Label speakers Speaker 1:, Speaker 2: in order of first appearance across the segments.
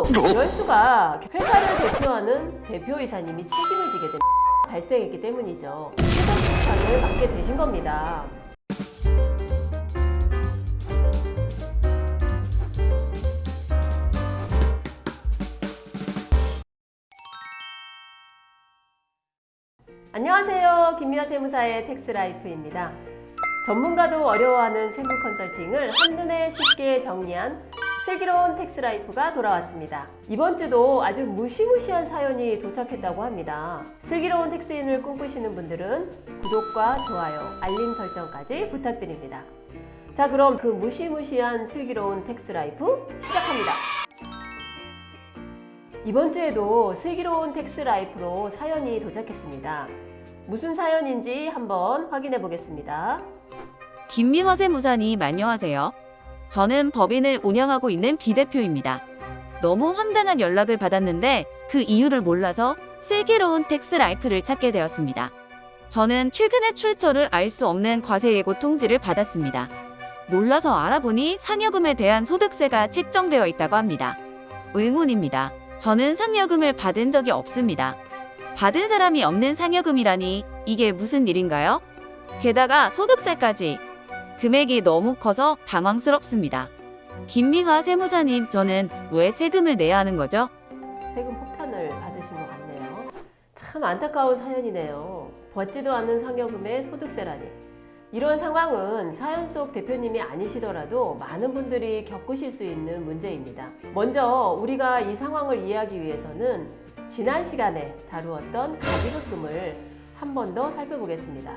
Speaker 1: 이럴 수가. 회사를 대표하는 대표이사님이 책임을 지게 된 발생했기 때문이죠. 세금폭탄을 맞게 되신 겁니다. 안녕하세요. 김미아 세무사의 텍스라이프입니다. 전문가도 어려워하는 세무 컨설팅을 한눈에 쉽게 정리한 슬기로운 텍스라이프가 돌아왔습니다. 이번 주도 아주 무시무시한 사연이 도착했다고 합니다. 슬기로운 텍스인을 꿈꾸시는 분들은 구독과 좋아요, 알림 설정까지 부탁드립니다. 자, 그럼 그 무시무시한 슬기로운 텍스라이프 시작합니다. 이번 주에도 슬기로운 텍스라이프로 사연이 도착했습니다. 무슨 사연인지 한번 확인해 보겠습니다.
Speaker 2: 김미화 세무사님 안녕하세요. 저는 법인을 운영하고 있는 비대표입니다. 너무 황당한 연락을 받았는데 그 이유를 몰라서 슬기로운 텍스라이프를 찾게 되었습니다. 저는 최근에 출처를 알 수 없는 과세 예고 통지를 받았습니다. 몰라서 알아보니 상여금에 대한 소득세가 책정되어 있다고 합니다. 의문입니다. 저는 상여금을 받은 적이 없습니다. 받은 사람이 없는 상여금이라니 이게 무슨 일인가요? 게다가 소득세까지. 금액이 너무 커서 당황스럽습니다. 김미화 세무사님, 저는 왜 세금을 내야 하는 거죠?
Speaker 1: 세금 폭탄을 받으신 것 같네요. 참 안타까운 사연이네요. 받지도 않는 상여금의 소득세라니. 이런 상황은 사연 속 대표님이 아니시더라도 많은 분들이 겪으실 수 있는 문제입니다. 먼저 우리가 이 상황을 이해하기 위해서는 지난 시간에 다루었던 가지급금을 한 번 더 살펴보겠습니다.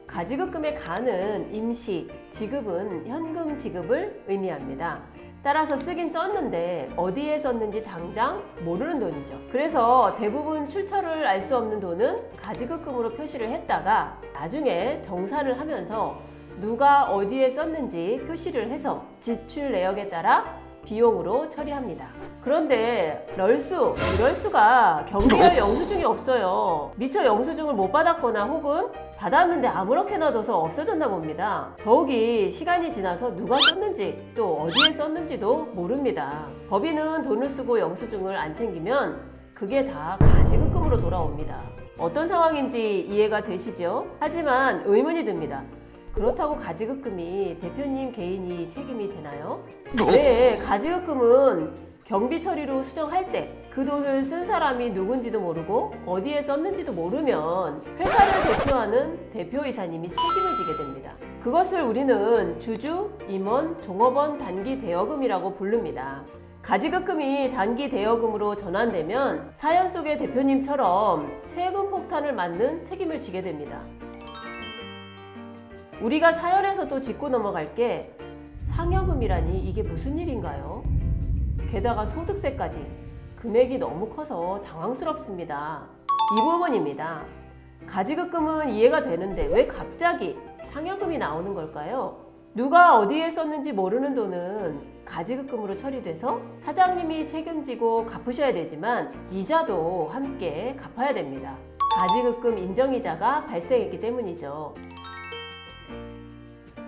Speaker 1: 가지급금의 가는 임시, 지급은 현금 지급을 의미합니다. 따라서 쓰긴 썼는데 어디에 썼는지 당장 모르는 돈이죠. 그래서 대부분 출처를 알 수 없는 돈은 가지급금으로 표시를 했다가 나중에 정산을 하면서 누가 어디에 썼는지 표시를 해서 지출 내역에 따라 비용으로 처리합니다. 그런데 이럴 수가 경비할 영수증이 없어요. 미처 영수증을 못 받았거나 혹은 받았는데 아무렇게나 둬서 없어졌나 봅니다. 더욱이 시간이 지나서 누가 썼는지 또 어디에 썼는지도 모릅니다. 법인은 돈을 쓰고 영수증을 안 챙기면 그게 다 가지급금으로 돌아옵니다. 어떤 상황인지 이해가 되시죠? 하지만 의문이 듭니다. 그렇다고 가지급금이 대표님 개인이 책임이 되나요? 네, 가지급금은 경비 처리로 수정할 때 그 돈을 쓴 사람이 누군지도 모르고 어디에 썼는지도 모르면 회사를 대표하는 대표이사님이 책임을 지게 됩니다. 그것을 우리는 주주, 임원, 종업원 단기 대여금이라고 부릅니다. 가지급금이 단기 대여금으로 전환되면 사연 속의 대표님처럼 세금 폭탄을 맞는 책임을 지게 됩니다. 우리가 사연에서도 짚고 넘어갈 게 상여금이라니 이게 무슨 일인가요? 게다가 소득세까지. 금액이 너무 커서 당황스럽습니다. 이 부분입니다. 가지급금은 이해가 되는데 왜 갑자기 상여금이 나오는 걸까요? 누가 어디에 썼는지 모르는 돈은 가지급금으로 처리돼서 사장님이 책임지고 갚으셔야 되지만 이자도 함께 갚아야 됩니다. 가지급금 인정이자가 발생했기 때문이죠.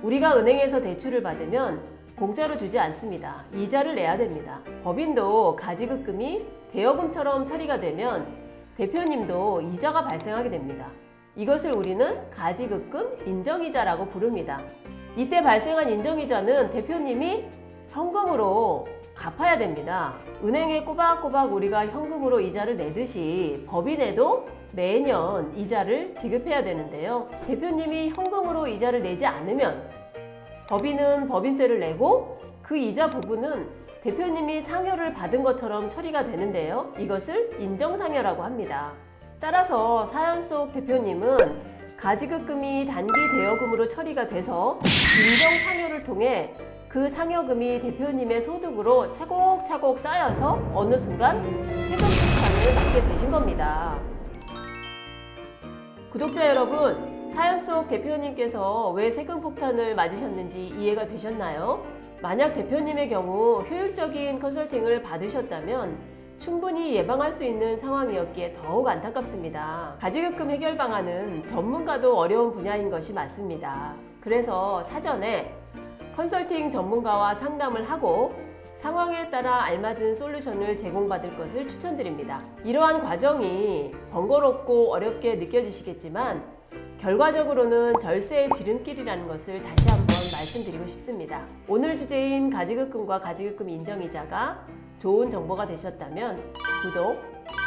Speaker 1: 우리가 은행에서 대출을 받으면 공짜로 주지 않습니다. 이자를 내야 됩니다. 법인도 가지급금이 대여금처럼 처리가 되면 대표님도 이자가 발생하게 됩니다. 이것을 우리는 가지급금 인정이자라고 부릅니다. 이때 발생한 인정이자는 대표님이 현금으로 갚아야 됩니다. 은행에 꼬박꼬박 우리가 현금으로 이자를 내듯이 법인에도 매년 이자를 지급해야 되는데요. 대표님이 현금으로 이자를 내지 않으면 법인은 법인세를 내고 그 이자 부분은 대표님이 상여를 받은 것처럼 처리가 되는데요. 이것을 인정상여라고 합니다. 따라서 사연 속 대표님은 가지급금이 단기 대여금으로 처리가 돼서 인정상여를 통해 그 상여금이 대표님의 소득으로 차곡차곡 쌓여서 어느 순간 세금 폭탄을 맞게 되신 겁니다. 구독자 여러분, 사연 속 대표님께서 왜 세금 폭탄을 맞으셨는지 이해가 되셨나요? 만약 대표님의 경우 효율적인 컨설팅을 받으셨다면 충분히 예방할 수 있는 상황이었기에 더욱 안타깝습니다. 가지급금 해결 방안은 전문가도 어려운 분야인 것이 맞습니다. 그래서 사전에 컨설팅 전문가와 상담을 하고 상황에 따라 알맞은 솔루션을 제공받을 것을 추천드립니다. 이러한 과정이 번거롭고 어렵게 느껴지시겠지만 결과적으로는 절세의 지름길이라는 것을 다시 한번 말씀드리고 싶습니다. 오늘 주제인 가지급금과 가지급금 인정이자가 좋은 정보가 되셨다면 구독,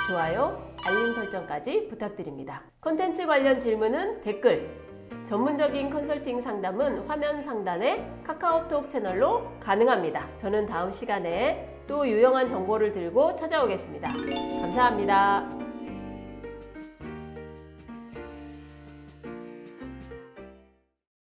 Speaker 1: 좋아요, 알림 설정까지 부탁드립니다. 콘텐츠 관련 질문은 댓글, 전문적인 컨설팅 상담은 화면 상단의 카카오톡 채널로 가능합니다. 저는 다음 시간에 또 유용한 정보를 들고 찾아오겠습니다. 감사합니다.